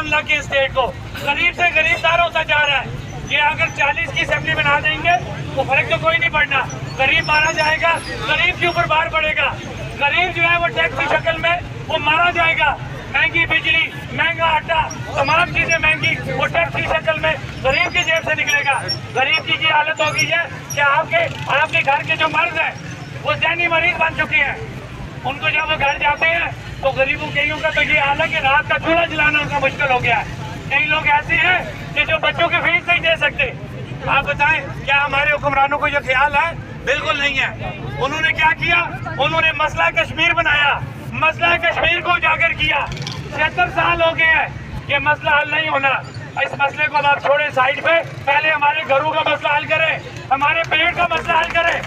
5 लाख की स्टेट को गरीब से गरीबदार होता जा रहा है। ये अगर 40 की असेंबली बना देंगे तो फर्क तो कोई नहीं पड़ना, गरीब मारा जाएगा, गरीब के ऊपर भार पड़ेगा, गरीब जो है वो टैक्स की शक्ल में वो मारा जाएगा। महंगी बिजली, महंगा आटा, तमाम चीजें महंगी, वो टैक्स की शक्ल में गरीब की जेब से निकलेगा। गरीब की हालत होगी है कि आपके घर के जो मर्द हैं वो जहनी मरीज बन चुके हैं। उनको जब वो घर जाते हैं तो गरीबों कईयों का तो ये हाल है कि रात का चूल्हा जलाना उनका मुश्किल हो गया है। कई लोग ऐसे हैं कि जो बच्चों की फीस नहीं दे सकते। आप बताएं क्या हमारे हुक्मरानों को ये ख्याल है? बिल्कुल नहीं है। उन्होंने क्या किया? उन्होंने मसला कश्मीर बनाया, मसला कश्मीर को उजागर किया। 76 साल हो गए हैं, ये मसला हल नहीं होना। इस मसले को अब आप छोड़े साइड पे, पहले हमारे घरों का मसला हल करें, हमारे पेट का मसला हल करें।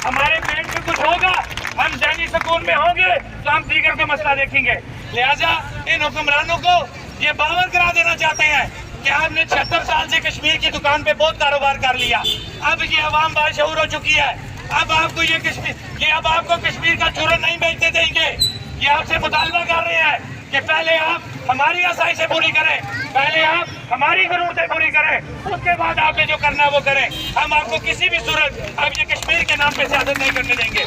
हमारे पेट में कुछ होगा, हम ज़हनी सुकून में होंगे तो हम दीगर का मसला देखेंगे। लिहाजा इन हुक्मरानों को ये बावर करा देना चाहते हैं कि आपने 76 साल से कश्मीर की दुकान पे बहुत कारोबार कर लिया, अब ये अवाम बाशऊर हो चुकी है, अब आपको अब आपको कश्मीर का चूरन नहीं बेचने देंगे। ये आपसे मुतालबा कर रहे हैं कि पहले आप हमारी आसाइशें पूरी करें, पहले आप हमारी जरूरतें पूरी करें, उसके बाद आपने जो करना है वो करें। हम आपको किसी भी सूरत अब ये कश्मीर के नाम पे सियासत नहीं करने देंगे।